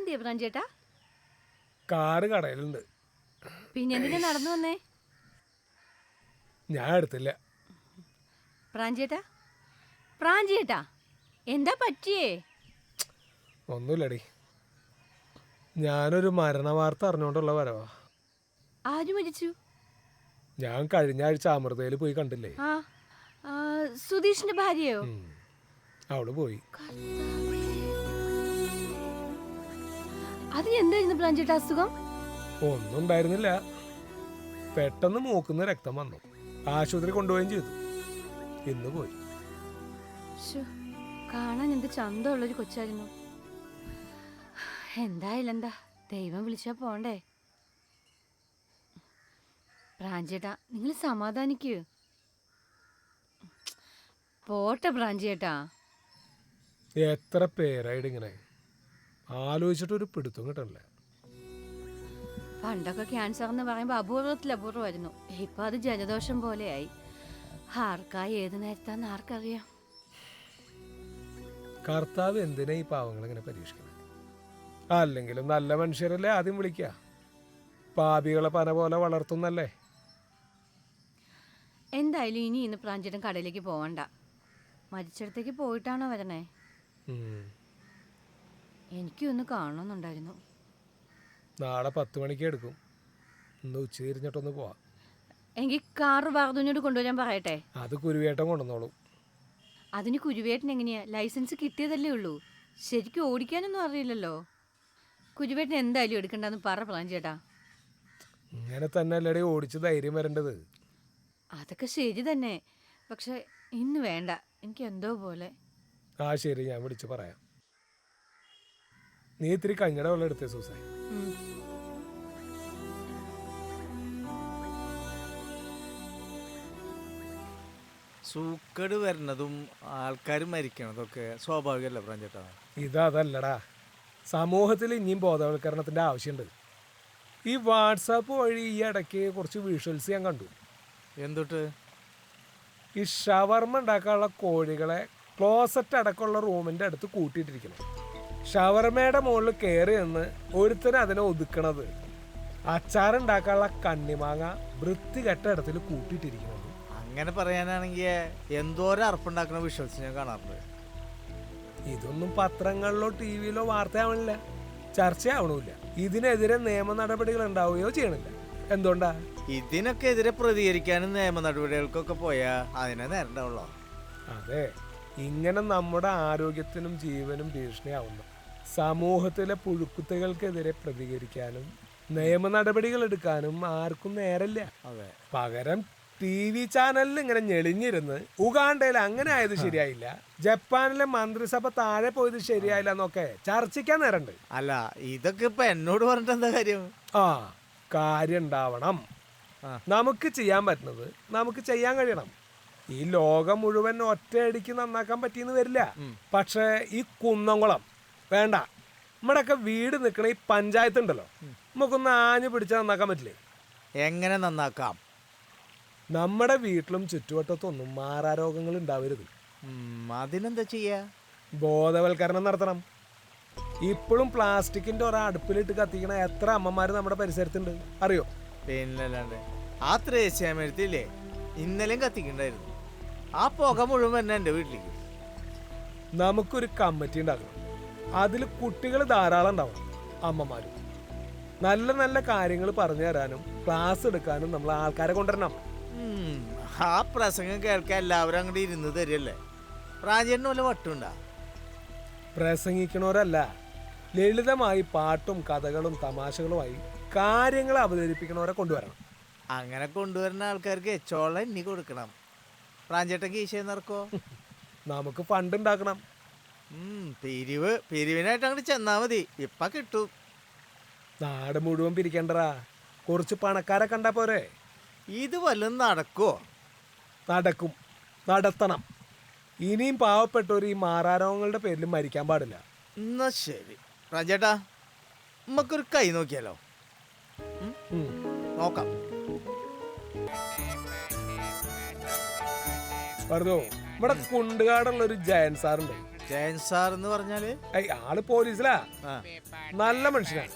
എന്തിയാ പ്രാഞ്ചേട്ടാ? Car കടയിലുണ്ട്. പിന്നെ എന്തിനാ നടന്നു വന്നേ? ഞാൻ എടുത്തില്ല. പ്രാഞ്ചേട്ടാ, പ്രാഞ്ചേട്ടാ, എന്താ പറ്റിയേ? ഒന്നുമില്ലടി, ഞാനൊരു മരണ വാർത്ത അറിഞ്ഞുകൊണ്ടുള്ള വരവാ. ആര് മരിച്ചു? ഞാൻ കഴിഞ്ഞ ആഴ്ച അമൃതയിൽ പോയി കണ്ടില്ലേ? ആ, സുധീഷിന്റെ ഭാര്യയോ? അവള് പോയി. അതിന് എന്തായിരുന്നു പ്രാഞ്ചേട്ടാ അസുഖം? ഒന്നും ഉണ്ടായിരുന്നില്ല. പെട്ടെന്ന് മൂക്കുന്ന രക്തം വന്നു. ആശുപത്രി കൊണ്ടുപോവുകയും ചെയ്തു. ഇന്ന് പോയി. കാണാൻ എന്ത് ചന്തമുള്ളൊരു കൊച്ചായിരുന്നു. എന്തായാലും എന്താ, ദൈവം വിളിച്ചാ പോണ്ടേ. പ്രാഞ്ചേട്ടാ, നിങ്ങൾ സമാധാനിക്കൂ. പോട്ടെ പ്രാഞ്ചേട്ടാ. എത്ര പേരായിട്ട് ഇങ്ങനെ ആലോചിച്ചിട്ടൊരു പിടുത്തം കിട്ടണില്ല. പണ്ടൊക്കെ ക്യാൻസർ എന്ന് പറയുമ്പോൾ അപൂർവത്തിലപൂർവമായിരുന്നു. ഇപ്പൊ അത് ജലദോഷം പോലെയായി. ആർക്കാ ഏത് നേരത്താന്ന് ആർക്കറിയാം. കർത്താവ് എന്തിനാ ഈ പാവങ്ങൾ ഇങ്ങനെ പരീക്ഷിക്കുന്നത്? അല്ലെങ്കിലും നല്ല മനുഷ്യരല്ലേ ആദ്യം വിളിക്കുക. പാപികളെ പന പോലെ വളർത്തുന്നല്ലേ. എന്തായാലും ഇന്ന് പ്രാഞ്ചേട്ടൻ കടയിലേക്ക് പോവണ്ട. മരിച്ചിടത്തേക്ക് പോയിട്ടാണോ വരണേ? എനിക്കും ഒന്ന് കാണണമെന്നുണ്ടായിരുന്നു. നാളെ 10 മണിക്ക് എടുക്കും. ഇന്ന് ഉച്ച തിരിഞ്ഞിട്ടൊന്ന് പോവാം. എങ്കിൽ കാറ് വാർദുവിനോട് കൊണ്ടുവരാൻ പറയട്ടെ. അത് കുരുവേട്ടം കൊണ്ടുവന്നോളൂ. അതിന് കുരുവേട്ടൻ എങ്ങനെയാ? ലൈസൻസ് കിട്ടിയതല്ലേ ഉള്ളൂ. ശരിക്കും ഓടിക്കാനൊന്നും അറിയില്ലല്ലോ. കുരുവേട്ടൻ എന്തായാലും എടുക്കണ്ടെന്ന് പറ പ്രാഞ്ചേട്ടാ. ഇങ്ങനെ തന്നെ അല്ലടെ ഓടിച്ച് ധൈര്യം വരേണ്ടത്. അതൊക്കെ ശരി തന്നെ, പക്ഷെ ഇന്ന് വേണ്ട. എനിക്ക് എന്തോ പോലെ. ആ ശരി, ഞാൻ വിളിച്ച് പറയാം. നീ ഇത്തിരി കഞ്ഞട വെള്ളം എടുത്തേ സൂസേ. സൂക്കേട് വരുന്നതും ആൾക്കാർ മരിക്കണതൊക്കെ സ്വാഭാവികമല്ല പ്രാഞ്ചേട്ടാ. ഇതല്ലടാ, സമൂഹത്തിൽ ഇനിയും ബോധവൽക്കരണത്തിൻ്റെ ആവശ്യമുണ്ട്. ഈ വാട്സാപ്പ് വഴി ഈ ഇടയ്ക്ക് കുറച്ച് വിഷ്വൽസ് ഞാൻ കണ്ടു. എന്തൊട്ട്? ഈ ഷവർമ ഉണ്ടാക്കാനുള്ള കോഴികളെ ക്ലോസറ്റ് അടക്കമുള്ള റൂമിൻ്റെ അടുത്ത് കൂട്ടിയിട്ടിരിക്കണം. ഷവർമയുടെ മുകളിൽ കയറി നിന്ന് ഒരുത്തന് അതിനെ ഒതുക്കണത്. അച്ചാറുണ്ടാക്കാനുള്ള കണ്ണിമാങ്ങ വൃത്തികെട്ട ഇടത്തിൽ കൂട്ടിയിട്ടിരിക്കുന്നത്. അങ്ങനെ പറയാനാണെങ്കിൽ എന്തോരം അർപ്പുണ്ടാക്കുന്ന വിഷ്വൽസ് ഞാൻ കാണാറുണ്ട്. ഇതൊന്നും പത്രങ്ങളിലോ ടി വിയിലോ വാർത്തയാവണില്ല, ചർച്ചയാവണില്ല. ഇതിനെതിരെ നിയമ നടപടികൾ ഉണ്ടാവുകയോ ചെയ്യണില്ല. എന്തുകൊണ്ടാ? ഇതിനൊക്കെ എതിരെ പ്രതികരിക്കാനും നിയമ നടപടികൾക്കൊക്കെ പോയാൽ അതിനെ നേരണ്ടാവുള്ളൂ. അതെ, ഇങ്ങനെ നമ്മുടെ ആരോഗ്യത്തിനും ജീവനും ഭീഷണിയാവുന്നു സമൂഹത്തിലെ പുഴുക്കുത്തുകൾക്കെതിരെ പ്രതികരിക്കാനും നിയമ നടപടികൾ എടുക്കാനും ആർക്കും നേരല്ല. പകരം TV ചാനലിൽ ഇങ്ങനെ ഞെളിഞ്ഞിരുന്ന് ഉഗാണ്ടയിൽ അങ്ങനെ ആയത് ശരിയായില്ല, ജപ്പാനിലെ മന്ത്രിസഭ താഴെ പോയത് ശരിയായില്ല എന്നൊക്കെ ചർച്ചയ്ക്കാൻ നേരണ്ട്. അല്ല, ഇതൊക്കെ ഇപ്പൊ എന്നോട് പറഞ്ഞിട്ട് എന്താ കാര്യം? കാര്യം ഉണ്ടാവണം. നമുക്ക് ചെയ്യാൻ പറ്റുന്നത് നമുക്ക് ചെയ്യാൻ കഴിയണം. ഈ ലോകം മുഴുവൻ ഒറ്റയടിക്ക് നന്നാക്കാൻ പറ്റിയെന്ന് വരില്ല. പക്ഷേ ഈ കുന്നംകുളം വേണ്ട, നമ്മുടെയൊക്കെ വീട് നിൽക്കണ ഈ പഞ്ചായത്ത് ഉണ്ടല്ലോ, നമുക്കൊന്ന് ആഞ്ഞു പിടിച്ചാൽ നന്നാക്കാൻ പറ്റില്ലേ? എങ്ങനെ നന്നാക്കാം? നമ്മുടെ വീട്ടിലും ചുറ്റുവട്ടത്തൊന്നും മാറാരോഗങ്ങൾ ഉണ്ടാവരുത്. അതിനെന്താ ചെയ്യാ? ബോധവൽക്കരണം നടത്തണം. ഇപ്പോഴും പ്ലാസ്റ്റിക്കിന്റെ അടുപ്പിലിട്ട് കത്തിക്കണ എത്ര അമ്മമാര് നമ്മുടെ പരിസരത്തുണ്ട് അറിയോ? പിന്നല്ലാണ്ട് ആ ത്രേസ്യാമരത്തില്ലേ, ഇന്നലെയും കത്തിക്കണ്ടായിരുന്നു. ആ പുക മുഴുവൻ തന്നെ എൻ്റെ വീട്ടിലേക്ക്. നമുക്കൊരു കമ്മിറ്റി ഉണ്ടാക്കണം. അതിൽ കുട്ടികൾ ധാരാളം ഉണ്ടാവണം. അമ്മമാരും നല്ല നല്ല കാര്യങ്ങൾ പറഞ്ഞു തരാനും ക്ലാസ് എടുക്കാനും നമ്മൾ ആൾക്കാരെ കൊണ്ടുവരണം. ആ പ്രസംഗം കേൾക്കാൻ എല്ലാവരും അങ്ങോട്ട് ഇരുന്ന് തരികയല്ലേ? പ്രാചീന വല്ല വട്ടുണ്ടാ? പ്രസംഗിക്കണവരല്ല, ലളിതമായി പാട്ടും കഥകളും തമാശകളുമായി കാര്യങ്ങൾ അവതരിപ്പിക്കണവരെ കൊണ്ടുവരണം. അങ്ങനെ കൊണ്ടുവരുന്ന ആൾക്കാർക്ക് ചോളം എണ്ണി കൊടുക്കണം. പ്രാഞ്ചേട്ടൻ കീശ നിറക്കോ? നമുക്ക് ഫണ്ട് ഉണ്ടാക്കണം. പിരിവിനായിട്ട് അങ്ങോട്ട് ചെന്നാ മതി, ഇപ്പൊ കിട്ടും. നാട് മുഴുവൻ പിരിക്കണ്ടടാ, കുറച്ച് പണക്കാരെ കണ്ടാ പോരെ. ഇത് വല്ലതും നടക്കോ? നടക്കും, നടത്തണം. ഇനിയും പാവപ്പെട്ടവർ ഈ മാറാരോഗങ്ങളുടെ പേരിൽ മരിക്കാൻ പാടില്ല. എന്നാ ശരി പ്രാഞ്ചേട്ടാ, നമുക്കൊരു കൈ നോക്കിയാലോ? നോക്കാം. പറഞ്ഞോ, ഇവിടെ കുണ്ടുകാടുള്ള ഒരു ജയൻ സാറുണ്ട്. ജയൻ സാർ എന്ന് പറഞ്ഞാല് ആള് പോലീസിലാ. നല്ല മനുഷ്യനാണ്.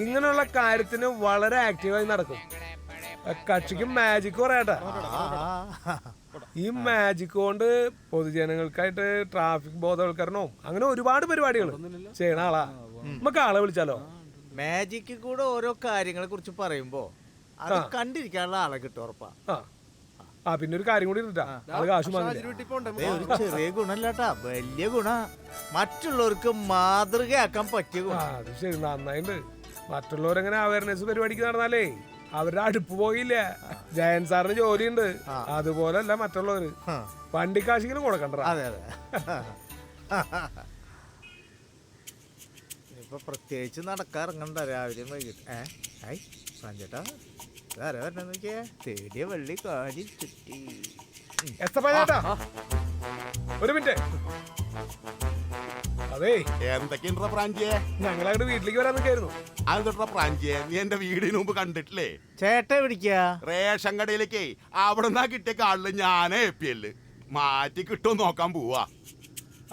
ഇങ്ങനെയുള്ള കാര്യത്തിന് വളരെ ആക്റ്റീവായി നടക്കും. കക്ഷിക്ക് മാജിക് പറയാട്ടാ. ഈ മാജിക് കൊണ്ട് പൊതുജനങ്ങൾക്കായിട്ട് ട്രാഫിക് ബോധവൽക്കരണവും അങ്ങനെ ഒരുപാട് പരിപാടികൾ ചെയ്യണ ആളാ. നമുക്ക് ആളെ വിളിച്ചാലോ? മാജിക്കിൽ കൂടെ ഓരോ കാര്യങ്ങളെ കുറിച്ച് പറയുമ്പോ അത് കണ്ടിരിക്കാനുള്ള ആളെ കിട്ടും ഉറപ്പാ. പിന്നെ ഒരു കാര്യം കൂടി ഇട്ടാ, ആള് കാശ് ഒരു ചെറിയ ഗുണല്ലാട്ടാ, വലിയ ഗുണ. മറ്റുള്ളവർക്ക് മാതൃകയാക്കാൻ പറ്റിയ ഗുണം. അത് ശരി, നന്നായിണ്ട്. മറ്റുള്ളവരെങ്ങനെ അവയർനെസ് പരിപാടിക്ക് നടന്നാലേ അവരുടെ അടുപ്പ് പോയില്ല. ജയൻ സാറിന് ജോലിയുണ്ട്, അതുപോലല്ല മറ്റുള്ളവര്. വണ്ടിക്കാശിങ്ങനെ കൊടുക്കണ്ട. അതെ അതെ. ഇപ്പൊ പ്രത്യേകിച്ച് നടക്കാറിങ്ങണ്ട രാവിലെ വൈകിട്ട്. സഞ്ജേട്ടാ ആരാ വരണ നോക്കിയേ? തേടിയ വള്ളി കാലിൽ ചുറ്റി. ഒരു മിനിറ്റ്. അതേ, എന്തൊക്കെയുണ്ടോ പ്രാഞ്ചിയെ? ഞങ്ങളവിടെ വീട്ടിലേക്ക് വരാൻ നിൽക്കായിരുന്നു. അതെന്താ പ്രാഞ്ചിയെ, നീ എന്റെ വീടിന് മുമ്പ് കണ്ടിട്ടില്ലേ? ചേട്ടൻ പിടിക്കാ റേഷൻ കടയിലേക്കേ അവിടെ നിന്നാ കിട്ടിയ കാളില് ഞാനേ APL മാറ്റി കിട്ടുമോ നോക്കാൻ പോവാ.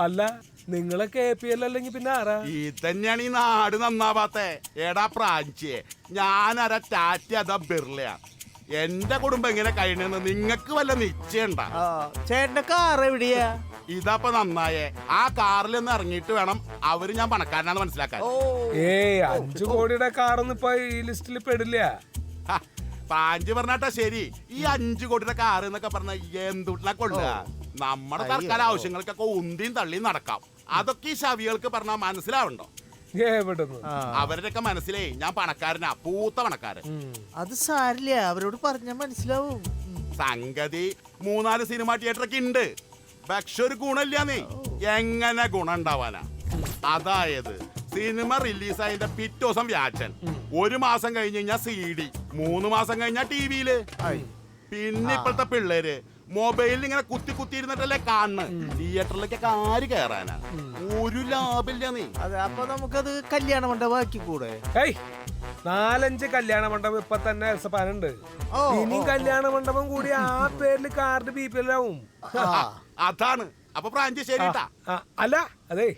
അല്ല, നിങ്ങളൊക്കെ APL അല്ലെങ്കിൽ പിന്നെ ആരാ? ഈ തന്നെയാണ് ഈ നാട് നന്നാവാത്തെ. എടാ പ്രാഞ്ചിയെ, ഞാനരാ ടാറ്റ അതാ ബിർളയാ. എന്റെ കുടുംബം എങ്ങനെ കഴിയണെന്ന് നിങ്ങക്ക് വല്ല നിശ്ചയണ്ട. ചേട്ടന്റെ കാർ എവിടെയാ? ഇതപ്പൊ നന്നായേ, ആ കാറിൽ നിന്ന് ഇറങ്ങിയിട്ട് വേണം അവര് ഞാൻ പണക്കാരനാന്ന് മനസ്സിലാക്കാൻ. 5 കോടിയുടെ കാറൊന്നും ഇപ്പൊ ഈ ലിസ്റ്റിൽ പെടില്ല. പ്രാഞ്ചി പറഞ്ഞാട്ടാ ശരി. ഈ 5 കോടിയുടെ കാർ എന്നൊക്കെ പറഞ്ഞ എന്തുട്ടിനെ കൊള്ളുക? നമ്മുടെ തൽക്കാല ആവശ്യങ്ങൾക്കൊക്കെ ഉന്തിയും തള്ളിയും നടക്കാം. അതൊക്കെ ഈ ശവികൾക്ക് പറഞ്ഞാ മനസ്സിലാവണ്ടോ? അവരുടെയൊക്കെ മനസ്സിലേ ഞാൻ പണക്കാരനാ, പൂത്ത പണക്കാരൻ. അത് സാരില്ല, അവരോട് പറഞ്ഞാൽ മനസ്സിലാവും. സംഗതി 3-4 സിനിമ തിയേറ്ററൊക്കെ ഉണ്ട്, പക്ഷെ ഒരു ഗുണമില്ലാന്നേ. എങ്ങനെ ഗുണം ഉണ്ടാവാനാ? അതായത് സിനിമ റിലീസായതിന്റെ പിറ്റേ ദിവസം വ്യാജൻ, 1 മാസം കഴിഞ്ഞ് കഴിഞ്ഞാൽ CD, 3 മാസം കഴിഞ്ഞാൽ TV-യില്. പിന്നെ ഇപ്പോഴത്തെ പിള്ളേര് മൊബൈലിൽ ഇങ്ങനെ കുത്തി ഇരുന്നിട്ടല്ലേ കാണുന്നത്. തിയേറ്ററിലേക്കൊക്കെ ആര് കയറാനാ? ഒരു ലാഭില്ല നീ. അതെ, അപ്പൊ നമുക്കത് കല്യാണ മണ്ഡപമാക്കി കൂടെ? 4-5 കല്യാണ മണ്ഡപം ഇപ്പൊ തന്നെ എൽസപ്പാനുണ്ട്. ഇനി കല്യാണ മണ്ഡപം കൂടി ആ പേരിൽ കാർഡ് BPL ആവും. അതാണ്. അപ്പൊ പ്രാഞ്ചി ശരിട്ടാ. അല്ല, അതെ,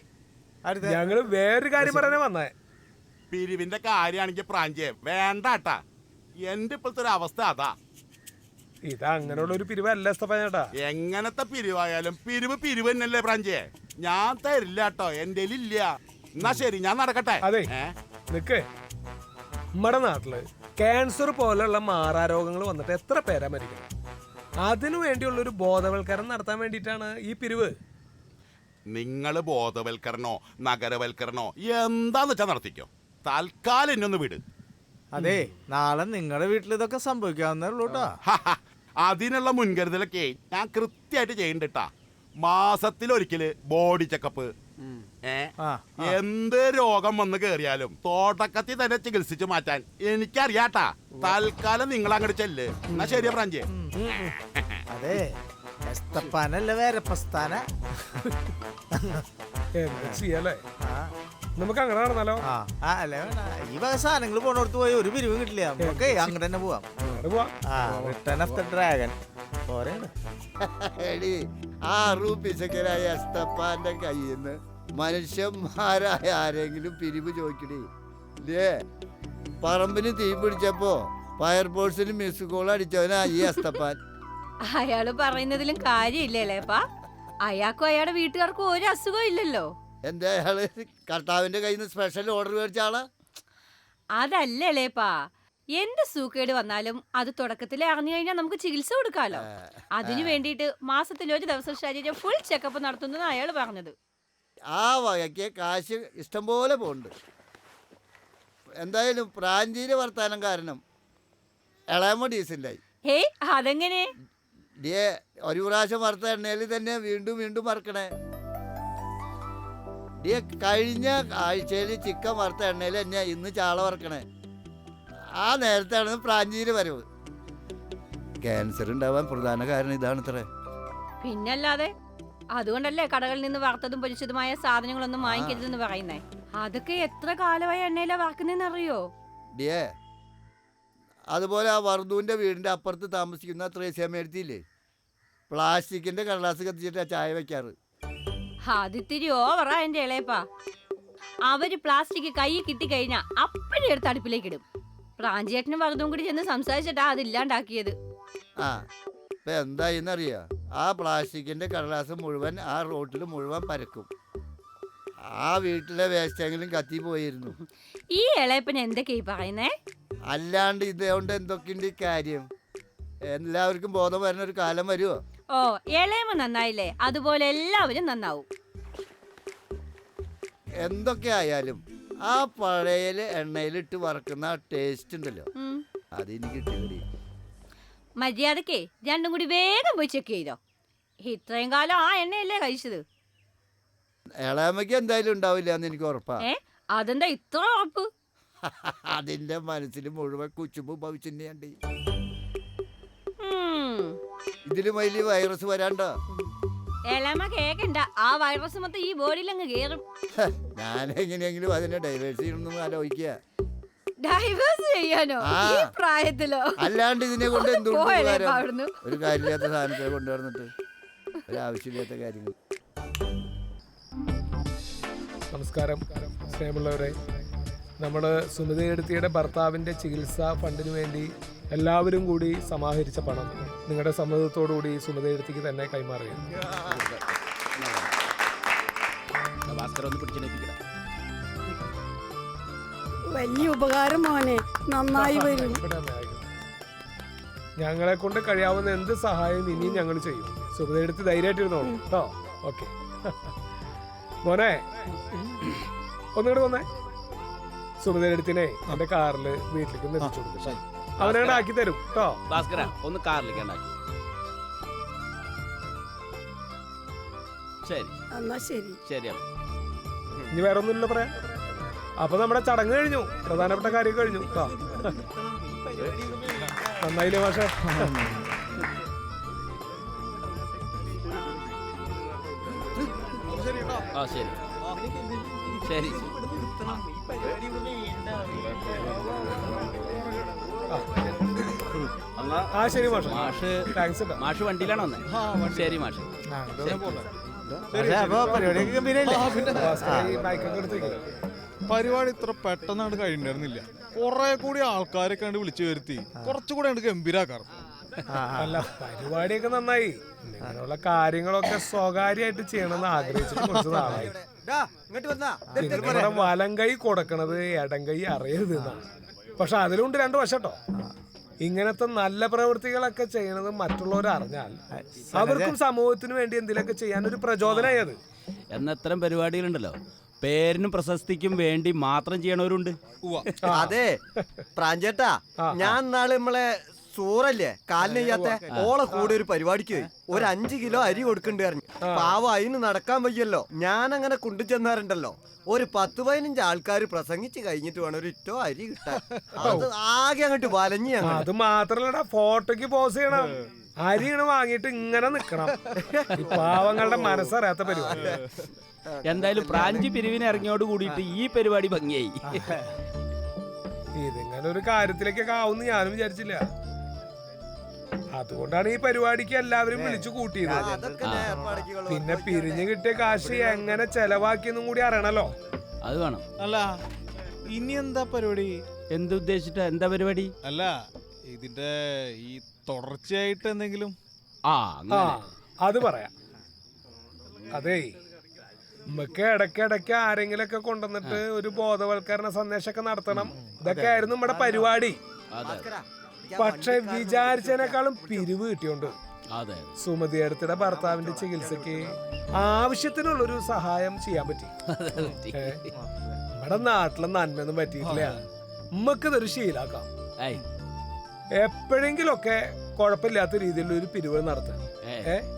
ഞങ്ങള് വേറൊരു കാര്യം പറയാനാ വന്നേ. പിരിവിന്റെ കാര്യാണെങ്കിൽ പ്രാഞ്ചിയെ വേണ്ടാട്ടാ. എന്റെ ഇപ്പോഴത്തെ ഒരു അവസ്ഥ അതാ. ഇത് അങ്ങനെയുള്ള ഒരു പിരിവല്ല ചേട്ടാ. എങ്ങനത്തെ പിരിവായാലും പിരിവ് തന്നെയല്ലേ പ്രാഞ്ചിയെ? ഞാൻ തരില്ല കേട്ടോ, എന്റെ ഇല്ല. എന്നാ ശരി, ഞാൻ നടക്കട്ടെ. അതെ, നിക്ക്. നമ്മുടെ നാട്ടില് ക്യാൻസർ പോലുള്ള മാറാരോഗങ്ങൾ വന്നിട്ട് എത്ര പേരാ മരിക്കണം? അതിനു വേണ്ടിയുള്ള ഒരു ബോധവൽക്കരണം നടത്താൻ വേണ്ടിയിട്ടാണ് ഈ പിരിവ്. നിങ്ങള് ബോധവൽക്കരണോ നഗരവൽക്കരണോ എന്താന്ന് വെച്ചാ നടത്തിക്കോ. തൽക്കാലം എന്നൊന്ന് വിട്. അതെ, നാളെ നിങ്ങളുടെ വീട്ടിൽ ഇതൊക്കെ സംഭവിക്കാവുന്നേ ഉള്ളൂ കേട്ടോ. അതിനുള്ള മുൻകരുതലൊക്കെ ഞാൻ കൃത്യമായിട്ട് ചെയ്യണ്ടട്ടാ. മാസത്തിലൊരിക്കല് ബോഡി ചെക്കപ്പ്. എന്ത് രോഗം വന്ന് കേറിയാലും തോട്ടക്കത്തിൽ തന്നെ ചികിത്സിച്ച് മാറ്റാൻ എനിക്കറിയാട്ടാ. തൽക്കാലം നിങ്ങൾ അങ്ങോട്ട് ചെല്ല്. എന്നാ ശരിയാ പ്രാഞ്ചേ. അതെ, എസ്തപ്പാനല്ല വേറെ പ്രസ്ഥാന. എന്താ ചെയ്യല്ലേ? നമുക്ക് അങ്ങനെ നടന്നാലോ? അല്ലേ, വേണ്ട. ഈ വക സാധനങ്ങൾ പോണോടത്ത് പോയി ഒരു പിരിവും കിട്ടില്ല. നമുക്ക് അങ്ങോട്ട് തന്നെ പോവാം. റിട്ടേൺ ഓഫ് ദ ഡ്രാഗൺ പോരെയാണ്. പിശക്കരായ എസ്തപ്പാന്റെ കയ്യിൽ നിന്ന് മനുഷ്യന്മാരായ ആരെങ്കിലും പിരിവ് ചോദിക്കണേ ഇല്ലേ? പറമ്പിന് തീ പിടിച്ചപ്പോ ഫയർഫോഴ്സിന് മിസ് കോൾ അടിച്ചവനാ ഈ എസ്തപ്പാൻ. അയാള് പറയുന്നതിലും കാര്യമില്ലേപ്പാ. അയാൾക്കും അയാളുടെ വീട്ടുകാർക്കും ഒരു അസുഖം ഇല്ലല്ലോ. എന്താ അയാള് കർത്താവിന്റെ കയ്യിൽ നിന്ന് സ്പെഷ്യൽ ഓർഡർ മേടിച്ച ആളാ? അതല്ലേപ്പാ, എന്ത് സൂക്കേട് വന്നാലും അത് തുടക്കത്തിൽ അറിഞ്ഞു കഴിഞ്ഞാൽ നമുക്ക് ചികിത്സ കൊടുക്കാലോ. അതിനു വേണ്ടിയിട്ട് മാസത്തിൽ 1 ദിവസം ശരീരം ഫുൾ ചെക്കപ്പ് നടത്തുന്നത് അയാൾ പറഞ്ഞത്. ആ വകയ്ക്ക് കാശ് ഇഷ്ടം പോലെ പോകുന്നുണ്ട്. എന്തായാലും പ്രാഞ്ചീര വർത്താനം കാരണം ഇളയമ ഡീസലായി. അതെങ്ങനെ? ഒരു പ്രാവശ്യം വറുത്ത എണ്ണയിൽ തന്നെ വീണ്ടും വീണ്ടും വറുക്കണേ. കഴിഞ്ഞ ആഴ്ചയിൽ ചിക്കൻ വറുത്ത എണ്ണയിൽ തന്നെ ഇന്ന് ചാള വറുക്കണേ. ആ നേരത്താണ് പ്രാഞ്ചീര് വരവ്. ക്യാൻസർ ഉണ്ടാവാൻ പ്രധാന കാരണം ഇതാണത്രേ. പിന്നല്ലാതെ, അതുകൊണ്ടല്ലേ കടകളിൽ നിന്ന് വറുത്തതും പൊരിച്ചതുമായ സാധനങ്ങളൊന്നും വാങ്ങിക്കരുതെന്ന് പറയുന്നേ. അതൊക്കെ എത്ര കാലമായി എണ്ണയിലാ വറുക്കുന്നതെന്ന് അറിയോ? അതുപോലെ ആ വർദ്ധുവിൻ്റെ വീടിൻ്റെ അപ്പുറത്ത് താമസിക്കുന്ന ത്രേസ്യാമേടത്തിയില്ലേ, പ്ലാസ്റ്റിക്കിൻ്റെ കടലാസ് കത്തിച്ചിട്ടാ ചായ വെക്കാറ്. അതിത്തിരി ഓവറാ എന്റെ ഇളയപ്പാ. അവര് പ്ലാസ്റ്റിക് കൈ കിട്ടിക്കഴിഞ്ഞാ അപ്പഴേ എടുത്ത് അടുപ്പിലേക്ക് ഇടും. പ്രാഞ്ചേട്ടനും വറുതും കൂടി ചെന്ന് സംസാരിച്ചിട്ടാ അതില്ലാണ്ടാക്കിയത്. ആ ഇപ്പൊ എന്തായിന്നറിയാ, ആ പ്ലാസ്റ്റിക്കിന്റെ കടലാസ് മുഴുവൻ ആ റോട്ടിൽ മുഴുവൻ പരക്കും. ആ വീട്ടിലെ വേസ്റ്റെങ്കിലും കത്തി പോയിരുന്നു. ഈ ഇളയപ്പൻ എന്തൊക്കെയാ പറയുന്നേ? അല്ലാണ്ട് ഇതുകൊണ്ട് എന്തൊക്കെയുണ്ട് ഈ കാര്യം? എല്ലാവർക്കും ബോധം വരുന്ന ഒരു കാലം വരുമോ? ഓ, ഇളയമ നന്നായില്ലേ, അതുപോലെ എല്ലാവരും നന്നാവും. എന്തൊക്കെ ആയാലും ആ പഴയ എണ്ണയിലിട്ട് വറക്കുന്ന ആ ടേസ്റ്റ് ഉണ്ടല്ലോ, ഉം. അതെനിക്ക് കിട്ടിയതടി. മര്യാദക്കേ രണ്ടും കൂടി വേഗം പോയി ചെക്ക് ചെയ്തോ. ഇത്രയും കാലം ആ എണ്ണയല്ലേ കഴിച്ചത്. ഇളയമ്മയ്ക്ക് എന്തായാലും ഉണ്ടാവില്ല എന്ന് എനിക്ക് ഉറപ്പാ. അതെന്താ ഇത്ര ഉറപ്പ്? അതിന്റെ മനസ്സിൽ മുഴുവൻ കുച്ചുമ്പ് ഭവിച്ചിട്ടുണ്ട്. ഇതില് വലിയ വൈറസ് വരാണ്ടോ? ഇളമ കേക്കണ്ട, ആ വൈറസ് മൊത്തം ഈ ബോഡിയിൽ അങ്ങ് കേറും. ഞാൻ എങ്ങനെയെങ്കിലും അതിനെ ഡൈവേഴ്സ് ചെയ്യണമെന്ന് ആലോചിക്കുക. ഡൈവേഴ്സ് ചെയ്യാനോ ഈ പ്രായത്തിലോ? അല്ലാണ്ട് ഇതിനെ കൊണ്ട് എന്തുകൊണ്ട് പോയല്ലേ ഉപകാരം? അവിടുന്ന്? ഒരു കാര്യമില്ലാത്ത സാധനത്തെ കൊണ്ടുവന്നിട്ട് ഒരാവശ്യമില്ലാത്ത കാര്യങ്ങൾ. നമസ്കാരം സ്നേഹമുള്ളവരെ, നമ്മൾ സുമിതയെടുത്തിയുടെ ഭർത്താവിൻ്റെ ചികിത്സാ ഫണ്ടിന് വേണ്ടി എല്ലാവരും കൂടി സമാഹരിച്ച പണം നിങ്ങളുടെ സമ്മതത്തോടുകൂടി സുമിതയെടുത്തിക്ക് തന്നെ കൈമാറുകയാണ്. വലിയ ഉപകാരം മോനെ, നന്നായി വരും. ഞങ്ങളെ കൊണ്ട് കഴിയാവുന്ന എന്ത് സഹായം ഇനിയും ഞങ്ങൾ ചെയ്യും. സുമിതയെടുത്ത് ധൈര്യമായിട്ടിരുന്നോളൂ കേട്ടോ. ഓക്കെ മോനെ, ഒന്നുകൂടെ വന്നേ. സുമിതയെടുത്തിനെ എന്റെ കാറില് വീട്ടിലേക്ക് നിർമ്മിച്ചു കൊടുക്കും. അവനവിടെ ആക്കി തരും കേട്ടോ. ഭാസ്കര ഒന്ന് കാറിലേക്ക് ഉണ്ടാക്കി. ശരി എന്നാ ശരി. ശരി. ഇനി വേറെ ഒന്നുമില്ല പറയാൻ. അപ്പൊ നമ്മുടെ ചടങ്ങ് കഴിഞ്ഞു, പ്രധാനപ്പെട്ട കാര്യം കഴിഞ്ഞു കേട്ടോ. നന്നായില്ലേ മാഷേ? ആ ശരി ശരി. ആ ശരി മാഷേ. മാഷ് താങ്ക്സ് കേട്ടോ. മാഷ് വണ്ടിയിലാണോ വന്നേ? ശരി മാഷ്. അപ്പൊ പരിപാടിയൊക്കെ ഗംഭീരല്ലേ? ഈ ബൈക്കൊക്കെ എടുത്തേക്ക്. പരിപാടി ഇത്ര പെട്ടെന്നാണ് കഴിയുണ്ടായിരുന്നില്ല. കുറെ കൂടി ആൾക്കാരെ കണ്ട് വിളിച്ചു വരുത്തി കുറച്ചുകൂടെ കണ്ട് ഗംഭീരാക്കാറ്. അല്ല, പരിപാടിയൊക്കെ നന്നായി. ഇങ്ങനെയുള്ള കാര്യങ്ങളൊക്കെ സ്വകാര്യമായിട്ട് ചെയ്യണമെന്ന് ആഗ്രഹിച്ചിട്ട് കുറച്ച് നാളായി. നിങ്ങളുടെ വലം കൈ കൊടുക്കണത് ഇടം കൈ അറിയരുത് എന്നാണ്. പക്ഷെ അതിലുണ്ട് രണ്ട് വശം കേട്ടോ. ഇങ്ങനത്തെ നല്ല പ്രവൃത്തികളൊക്കെ ചെയ്യണത് മറ്റുള്ളവർ അറിഞ്ഞാൽ അവർക്കും സമൂഹത്തിന് വേണ്ടി എന്തെങ്കിലുമൊക്കെ ചെയ്യാൻ ഒരു പ്രചോദനമായി അത്. എന്നത്തരം പരിപാടികളുണ്ടല്ലോ, പേരിനും പ്രശസ്തിക്കും വേണ്ടി മാത്രം ചെയ്യണവരുണ്ട്. അതെ പ്രാഞ്ചേട്ടാ, ഞാൻ നാളെ നമ്മളെ സൂറല്ലേ കാലിന് ചെയ്യാത്ത ഓളെ കൂടെ ഒരു പരിപാടിക്ക് പോയി. ഒരു 5 കിലോ അരി കൊടുക്കണ്ട് പറഞ്ഞു. പാവ അതിന് നടക്കാൻ വയ്യല്ലോ. ഞാൻ അങ്ങനെ കൊണ്ടുചെന്നാറുണ്ടല്ലോ, ഒരു 10-15 ആൾക്കാർ പ്രസംഗിച്ച് കഴിഞ്ഞിട്ട് വേണം ഒരു ഇറ്റോ അരി കിട്ടാൻ. അത് ആകെ അങ്ങോട്ട് വലഞ്ഞു. അത് മാത്രല്ലടാ, ഫോട്ടോക്ക് പോസ് ചെയ്യണം. അരി ഇങ്ങനെ വാങ്ങിയിട്ട് ഇങ്ങനെ നിക്കണം. ഈ പാവങ്ങളുടെ മനസ്സറിയാത്ത പരിപാടി. എന്തായാലും പ്രാഞ്ചി പിരിവിന് ഇറങ്ങിയോട് കൂടിയിട്ട് ഈ പരിപാടി ഭംഗിയായി. ഇതിങ്ങനെ ഒരു കാര്യത്തിലേക്കൊക്കെ ആവുമെന്ന് ഞാനും വിചാരിച്ചില്ല. അതുകൊണ്ടാണ് ഈ പരിപാടിക്ക് എല്ലാവരും വിളിച്ചു കൂട്ടിയത്. പിന്നെ പിരിഞ്ഞു കിട്ടിയ കാശ് എങ്ങനെ ചെലവാക്കിയെന്നും കൂടി അറിയണല്ലോ. അത് വേണം. അല്ല ഇനി എന്താ പരിപാടി? എന്തുദ്ദേശിച്ചിട്ടാ? എന്താ പരിപാടി? അല്ല ഇതിന്റെ ഈ തുടർച്ചയായിട്ട് എന്തെങ്കിലും? ആ അത് പറയാം. അതേ, നമുക്ക് ഇടയ്ക്കിടയ്ക്ക് ആരെങ്കിലൊക്കെ കൊണ്ടുവന്നിട്ട് ഒരു ബോധവൽക്കരണ സന്ദേശമൊക്കെ നടത്തണം. ഇതൊക്കെ ആയിരുന്നു നമ്മുടെ പരിപാടി. പക്ഷെ വിചാരിച്ചതിനേക്കാളും പിരിവ് കിട്ടിയോണ്ട് സുമതിയടുത്തിടെ ഭർത്താവിന്റെ ചികിത്സക്ക് ആവശ്യത്തിനുള്ളൊരു സഹായം ചെയ്യാൻ പറ്റി. നമ്മുടെ നാട്ടിലെ നന്മയൊന്നും പറ്റിയിട്ടില്ല. നമുക്കിതൊരു ശീലാക്കാം. എപ്പോഴെങ്കിലൊക്കെ കുഴപ്പമില്ലാത്ത രീതിയിലുള്ള ഒരു പിരിവ് നടത്താം.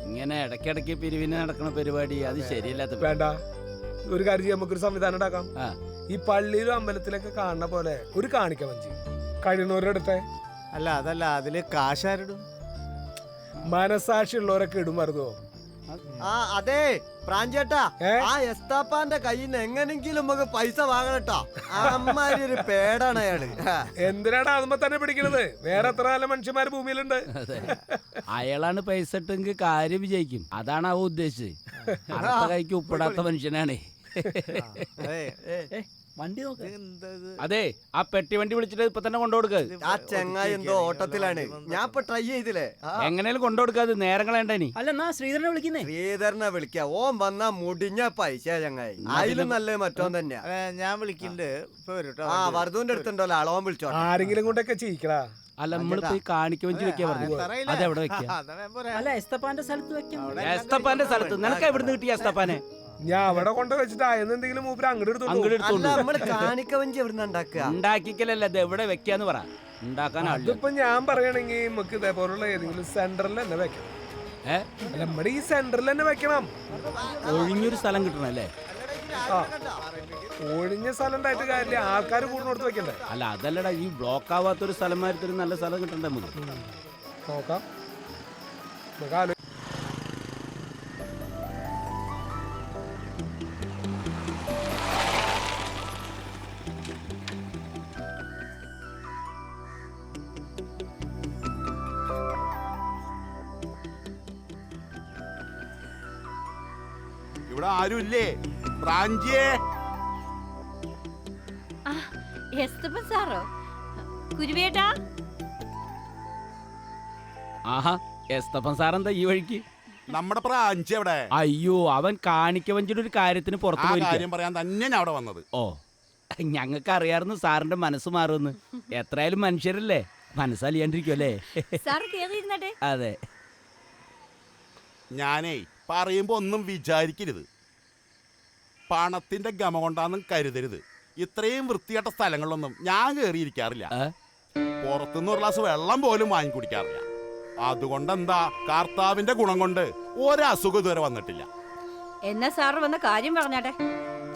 ഇങ്ങനെ ഇടയ്ക്കിടയ്ക്ക് പിരിവിന് നടക്കുന്ന പരിപാടി അത് ശരിയല്ലാത്ത. വേണ്ട, ഒരു കാര്യം ചെയ്യാം, നമുക്കൊരു സംവിധാനം ഉണ്ടാക്കാം. ഈ പള്ളിയിലും അമ്പലത്തിലൊക്കെ കാണുന്ന പോലെ ഒരു കാണിക്ക വഞ്ചി കഴിയുന്നവരുടെ അടുത്തെ. അല്ല അതല്ല, അതില് കാശാരിടും. മനസാക്ഷി ഉള്ളവരൊക്കെ ഇടും. മരുതോ? അതെ പ്രാഞ്ചേട്ടാ, ആ എസ്താപ്പാന്റെ കയ്യിൽ നിന്ന് എങ്ങനെങ്കിലും നമുക്ക് പൈസ വാങ്ങണട്ടോ. അമ്മാരി ഒരു പേടാണ് അയാള്. എന്തിനാണ് അതുമ്പോ തന്നെ പിടിക്കണത്? വേറെ എത്ര നല്ല മനുഷ്യന്മാര് ഭൂമിയിലുണ്ട്. അയാളാണ് പൈസ ഇട്ടെങ്കിൽ കാര്യം വിജയിക്കും. അതാണ് അവ ഉദ്ദേശിച്ചത്. അടുത്ത കൈക്ക് ഉപ്പിടാത്ത മനുഷ്യനാണ്. വണ്ടി നോക്ക്. എന്താ ഇത്? അതെ, ആ പെട്ടി വണ്ടി വിളിച്ചിട്ട് ഇപ്പൊ തന്നെ കൊണ്ടുകൊടുക്ക. ആ ചെങ്ങായി എന്തോ ഓട്ടത്തിലാണ്. ഞാൻ ഇപ്പൊ ട്രൈ ചെയ്തില്ലേ. എങ്ങനെയാലും കൊണ്ടുകൊടുക്കാതെ നേരം കളയണ്ടേ. അല്ല എന്നാ ശ്രീധരനെ വിളിക്കുന്നേ. ശ്രീധരനെ വിളിക്ക. ഓൻ വന്നാ മുടിഞ്ഞ പൈസ ചങ്ങായി. അതിലും നല്ല മറ്റോൻ തന്നെയാ. ഞാൻ വിളിക്കുന്നുണ്ട് ഇപ്പൊ വരും ട്ടോ. ആ വറുതുവിന്റെ അടുത്തുണ്ടല്ലോ ആളോൻ വിളിച്ചോ. ആരെങ്കിലും കൊണ്ടൊക്കെ ചെയ്യിക്കടാ. അല്ല നമ്മള് പോയി കാണിക്ക വഞ്ചി വെക്കാ പറഞ്ഞു. തറയില്ല. അതെവിടെ വെക്കാ? അതാ ഞാൻ പോരാ. അല്ല എസ്തപ്പാന്റെ സ്ഥലത്ത് വെക്കാം. എസ്തപ്പാന്റെ സ്ഥലത്ത് നിനക്ക് എവിടുന്ന് കിട്ടിയ എസ്തപ്പാനെ? ഞാൻ അവിടെ കൊണ്ട് വെച്ചിട്ട് ആയെന്ന് എന്തെങ്കിലും മൂപ്പര് അങ്ങോട്ട് എടുത്തോളൂ. അങ്ങോട്ട് അല്ല എടുത്തോണ്ട് നമ്മള് കാണിക്ക വഞ്ചി എവിടുന്ന ഉണ്ടാക്കുക? ഉണ്ടാക്കിക്കലല്ല, ഇത് എവിടെ വെക്കാന്ന് പറ. ഉണ്ടാക്കാൻ ആളില്ല. ഇതിപ്പോ ഞാൻ പറയണെങ്കിൽ നമുക്ക് ഇതേപോലുള്ള ഏതെങ്കിലും സെന്ററിൽ തന്നെ വെക്കണം. അല്ല നമ്മുടെ ഈ സെന്ററിൽ തന്നെ വെക്കണം. ഒഴിഞ്ഞൊരു സ്ഥലം കിട്ടണല്ലേ? ആ ഒഴിഞ്ഞ സ്ഥലം ഉണ്ടായിട്ട് കാര്യമില്ല, ആൾക്കാർ കൂടുന്നിടത്ത് വെക്കണ്ടേ. അല്ല അതല്ലടാ, ഈ ബ്ലോക്ക് ആവാത്തൊരു സ്ഥലമായിട്ടൊരു നല്ല സ്ഥലം കിട്ടണ്ടേ നമുക്ക്? നോക്കാം, നമുക്ക് ആലോചിക്കാം. ഇവിടെ ആരുമില്ലേ? പ്രാഞ്ചിയേ, എസ്തപ്പൻ സാറോ? കുരുവേട്ടാ. ആഹാ, എസ്തപ്പൻ സാറെന്താ ഈ വഴിക്ക്? നമ്മുടെ പ്രാഞ്ചി എവിടെ? അയ്യോ, അവൻ കാണിക്ക വഞ്ചിയുടെ ഒരു കാര്യത്തിന് പുറത്തു ആ പോയിരിക്കാ. കാര്യം പറയാൻ തന്നെ ഞാൻ അവിടെ വന്നത്. ഓ, ഞങ്ങൾക്ക് അറിയായിരുന്നു സാറിന്റെ മനസ്സ് മാറുമെന്ന്. എത്രയായാലും മനുഷ്യരല്ലേ, മനസ്സലിയാണ്ടിരിക്കും അല്ലേ? സാർ കേറിയിരുന്നട്ടെ. അതെ. ഞാനേ പറയുമ്പോ ഒന്നും വിചാരിക്കരുത്. പണത്തിന്റെ ഗമ കൊണ്ടാന്നും കരുതരുത്. ഇത്രയും വൃത്തികെട്ട സ്ഥലങ്ങളിലൊന്നും ഞാൻ കയറിയിരിക്കാറില്ല. പുറത്തുനിന്ന് ഒരു ഗ്ലാസ് വെള്ളം പോലും വാങ്ങി കുടിക്കാറില്ല. അതുകൊണ്ട് എന്താ, കർത്താവിന്റെ ഗുണം കൊണ്ട് ഒരസുഖം ഇതുവരെ വന്നിട്ടില്ല. എന്നാ സാറ് വന്ന കാര്യം പറഞ്ഞാട്ടെ.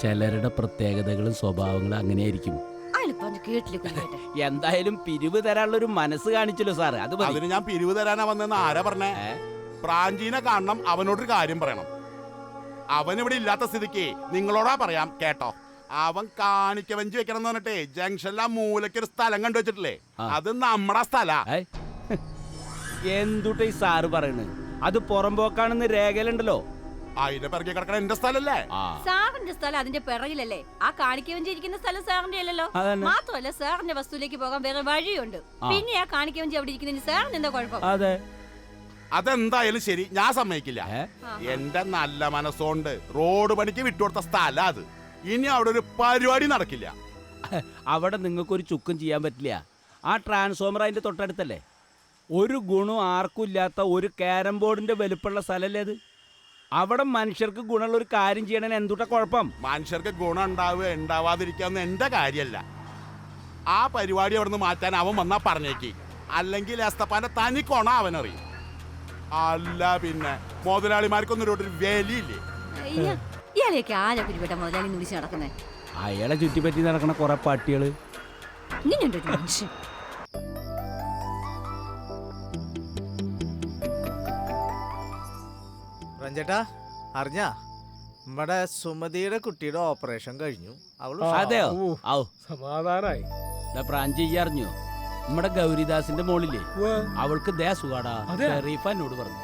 ചിലരുടെ പ്രത്യേകതകളും സ്വഭാവങ്ങളും അങ്ങനെയായിരിക്കും. അതിലിപ്പോ കേട്ടില്ല കുരുവേട്ടെ. എന്തായാലും പിരിവ് തരാനുള്ള ഒരു മനസ്സ് കാണിച്ചല്ലോ സാറ്. അത് മതി. അതിന് ഞാൻ പിരിവ് തരാനാ വന്നെന്ന് ആരാ പറഞ്ഞേ? പ്രാഞ്ചീനെ കാണണം, അവനോടൊരു കാര്യം പറയണം. അവൻ ഇവിടെ ഇല്ലാത്ത സ്ഥിതിക്ക് നിങ്ങളോടാ പറയാം, കേട്ടോ. അവൻ കാണിക്ക വഞ്ചി വെക്കണം എന്ന് പറഞ്ഞിട്ടേ ജംഗ്ഷനിലെ ആ മൂലക്കൊരു സ്ഥലം കണ്ടു വെച്ചിട്ടില്ലേ, അത് നമ്മുടെ സ്ഥലാ. എന്തുട്ട ഈ സാറ് പറയണത്? അത് പുറമ്പോക്കാണെന്ന് രേഖയിലുണ്ടല്ലോ. അതിന്റെ പിറകെ കിടക്കണ എന്റെ സ്ഥലല്ലേ? സാറിന്റെ സ്ഥലം അതിന്റെ പിറകിലല്ലേ? ആ കാണിക്ക വഞ്ചി ഇരിക്കുന്ന സ്ഥലം സാറിന്റെ അല്ലല്ലോ. മാത്രമല്ല സാറിന്റെ വസ്തുവിലേക്ക് പോകാൻ വേറെ വഴിയുണ്ട്. പിന്നെ ആ കാണിക്ക വഞ്ചി അവിടെ ഇരിക്കുന്നതിന് സാറിന് എന്താ കുഴപ്പം? അതെ, അതെന്തായാലും ശരി, ഞാൻ സമ്മതിക്കില്ല. എന്റെ നല്ല മനസ്സോണ്ട് റോഡ് പണിക്ക് വിട്ടുകൊടുത്ത സ്ഥലം അത്. ഇനി അവിടെ ഒരു പരിപാടി നടക്കില്ല. അവിടെ നിങ്ങൾക്കൊരു ചുക്കും ചെയ്യാൻ പറ്റില്ല. ആ ട്രാൻസ്ഫോമർ അതിന്റെ തൊട്ടടുത്തല്ലേ? ഒരു ഗുണം ആർക്കും ഇല്ലാത്ത ഒരു ക്യാരം ബോർഡിന്റെ വലുപ്പമുള്ള സ്ഥലല്ലേ അത്? അവിടെ മനുഷ്യർക്ക് ഗുണമുള്ള ഒരു കാര്യം ചെയ്യണേ എന്തുട്ട കുഴപ്പം? മനുഷ്യർക്ക് ഗുണം ഉണ്ടാവുക ഉണ്ടാവാതിരിക്കാവുന്ന എന്റെ കാര്യമല്ല. ആ പരിപാടി അവിടെ നിന്ന് മാറ്റാൻ അവൻ വന്നാ പറഞ്ഞേക്ക്. അല്ലെങ്കിൽ എസ്തപ്പാന്റെ തനി കൊണ അവനറിയും. അല്ല പിന്നെ മുതലാളിമാർക്കൊന്നും ഒരു വിലയില്ലേ? ഇയാളെയൊക്കെ ആരാ കുരുവേട്ട മുതലാളി വിളിച്ച് നടക്കുന്നേ? അയാളെ ചുറ്റിപ്പറ്റി നടക്കണ കുറെ പട്ടികള്. ഇങ്ങനെയുണ്ട് ഒരു മനുഷ്യൻ. രഞ്ജേട്ടാ, അറിഞ്ഞാ നമ്മുടെ സുമതിയുടെ കുട്ടിയുടെ ഓപ്പറേഷൻ കഴിഞ്ഞു. അവള് അതെയോ? ഔ, സമാധാനായി. പ്രാഞ്ചി അറിഞ്ഞോ? നമ്മുടെ ഗൗരിദാസിന്റെ മോളില്ലേ, അവൾക്ക് ദേ സുഖാടാ. ഷെറീഫ എന്നോട് പറഞ്ഞു.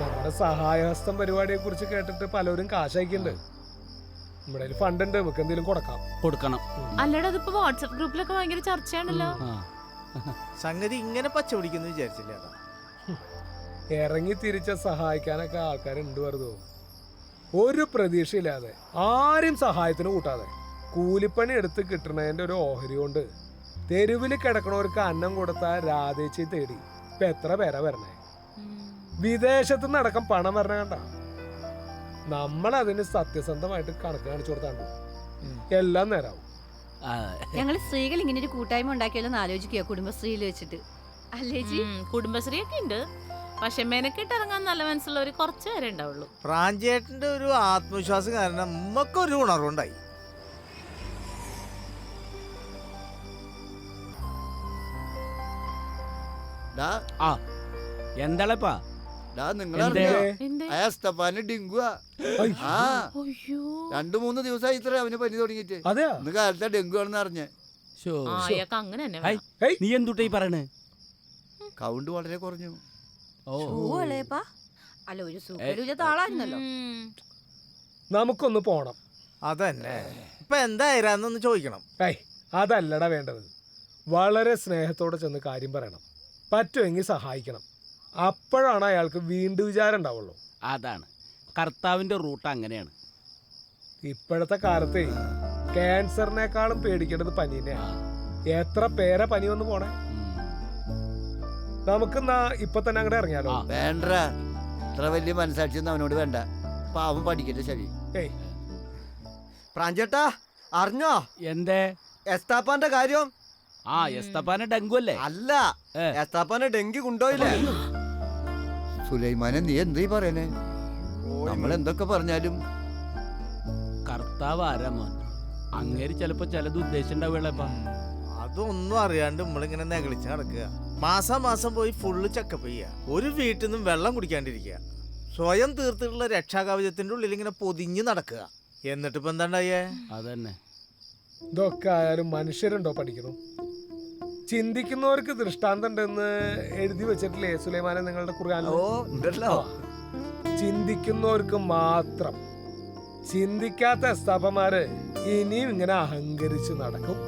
നമ്മുടെ സഹായഹസ്തം പരിപാടിയെ കുറിച്ച് കേട്ടിട്ട് പലരും കാശ് അയക്കുന്നുണ്ട്. നമ്മുടെ ഫണ്ട് ഉണ്ട്, നമുക്ക് എന്തെങ്കിലും കൊടുക്കണം. അല്ലടാ, അതിപ്പോ വാട്സ്ആപ്പ് ഗ്രൂപ്പിലൊക്കെ ഭയങ്കര ചർച്ചയാണല്ലോ. സംഗതി ഇങ്ങനെ പച്ച പിടിക്കുന്നു വിചാരിച്ചില്ല. ഇറങ്ങി തിരിച്ച സഹായിക്കാനൊക്കെ ആൾക്കാരുണ്ട്. വെറുതെ ഒരു പ്രതീക്ഷയില്ലാതെ ആരും സഹായത്തിന് കൂട്ടാതെ കൂലിപ്പണി എടുത്ത് കിട്ടണതിന്റെ ഒരു ഓഹരി കൊണ്ട് തെരുവിൽ കിടക്കണവർക്ക് അന്നം കൊടുത്ത രാധേച്ചി തേടി ഇപ്പൊ എത്ര പേരാ വരണേ? വിദേശത്ത് നടക്കം പണം വരണ കണ്ട. നമ്മൾ അതിന് സത്യസന്ധമായിട്ട് കണക്ക് കാണിച്ചു കൊടുത്താണ്ട് എല്ലാം നേരാവും. ഞങ്ങള് സ്ത്രീകൾ ഇങ്ങനെ ഒരു കൂട്ടായ്മ ഉണ്ടാക്കിയാലോ ആലോചിക്കുക, കുടുംബശ്രീയിൽ വെച്ചിട്ട്. അല്ലേ ജി? കുടുംബശ്രീ ഒക്കെ ഉണ്ട്, പക്ഷെ മെനക്കെട്ട് ഇറങ്ങാൻ നല്ല മനസ്സുള്ളവർ കുറച്ച് പേരെ ഉണ്ടാവുള്ളൂ. പ്രാഞ്ചേട്ടന്റെ ഒരു ആത്മവിശ്വാസം കാരണം നമ്മക്കൊരു ഉണർവുണ്ടായി. എന്താളപ്പാ ഡെങ്കുവാ. ആ 2-3 ദിവസമായി ഇത്ര അവന് പനി തുടങ്ങിട്ട്. ഇന്ന് കാലത്തെ ഡെങ്കു ആണെന്ന് അറിഞ്ഞേ. നീ എന്തുട്ടാ ഈ പറയണേ? കൗണ്ട് വളരെ കുറഞ്ഞു. അല്ല, ഒരു സുഖമില്ലാത്ത ആളായിരുന്നല്ലോ. നമുക്കൊന്ന് പോണം. അതന്നെ ഇപ്പൊ എന്തായിരുന്നൊന്ന് ചോദിക്കണം. ഏയ് അതല്ലടാ വേണ്ടത്. വളരെ സ്നേഹത്തോടെ ചെന്ന് കാര്യം പറയണം. പറ്റുമെങ്കിൽ സഹായിക്കണം. അപ്പോഴാണ് അയാൾക്ക് വീണ്ടും വിചാരം ഉണ്ടാവുള്ളൂ. അതാണ് കർത്താവിന്റെ റൂട്ട്, അങ്ങനെയാണ്. ഇപ്പോഴത്തെ കാലത്തെ ക്യാൻസറിനേക്കാളും പേടിക്കേണ്ടത് പനീനെയാണ്. എത്ര പേരെ പനി വന്ന് പോണേ. നമുക്ക് ഇപ്പൊ തന്നെ അങ്ങോട്ട് ഇറങ്ങിയാലോ? വേണ്ട, ഇത്ര വലിയ മനസ്സാക്ഷിയൊന്നും അവനോട് വേണ്ട. പാവം പഠിക്കട്ടെ. ശരി. ഏയ് പ്രാഞ്ചേട്ടാ അറിഞ്ഞോ എന്തേ? എസ്താപ്പാന്റെ കാര്യം? ആ എസ്തപ്പാന ഡെങ്കു അല്ലേ? അല്ല, എസ്താപ്പാനെ ഡെങ്കി കൊണ്ടുപോയില്ലേ? സുലൈമാനെ നീ എന്തീ പറയണേ? നമ്മൾ എന്തൊക്കെ പറഞ്ഞാലും കർത്താവ് ആരാ മോൻ? അങ്ങേര് ചിലപ്പോ ചിലത് ഉദ്ദേശിച്ചുണ്ടാവുള്ളപ്പാ. അതൊന്നും അറിയാണ്ട് നമ്മളിങ്ങനെ നെകളിച്ച് നടക്കുക. മാസം പോയി ഫുള്ള് ചെക്കപ്പ് ചെയ്യുക. ഒരു വീട്ടിൽ നിന്നും വെള്ളം കുടിക്കാണ്ടിരിക്കുക. സ്വയം തീർത്തിട്ടുള്ള രക്ഷാകവചത്തിന്റെ ഉള്ളിൽ ഇങ്ങനെ പൊതിഞ്ഞ് നടക്കുക. എന്നിട്ടിപ്പോ എന്താണ്ടായേ? അതന്നെ. ഇതൊക്കെ ആയാലും മനുഷ്യരുണ്ടോ പഠിക്കണം? ചിന്തിക്കുന്നവർക്ക് ദൃഷ്ടാന്തം ഉണ്ടെന്ന് എഴുതി വെച്ചിട്ടില്ലേ സുലൈമാനെ നിങ്ങളുടെ ഖുർആനിൽ? ചിന്തിക്കുന്നവർക്ക് മാത്രം. ചിന്തിക്കാത്ത എസ്താപ്പന്മാര് ഇനിയും ഇങ്ങനെ അഹങ്കരിച്ച് നടക്കും.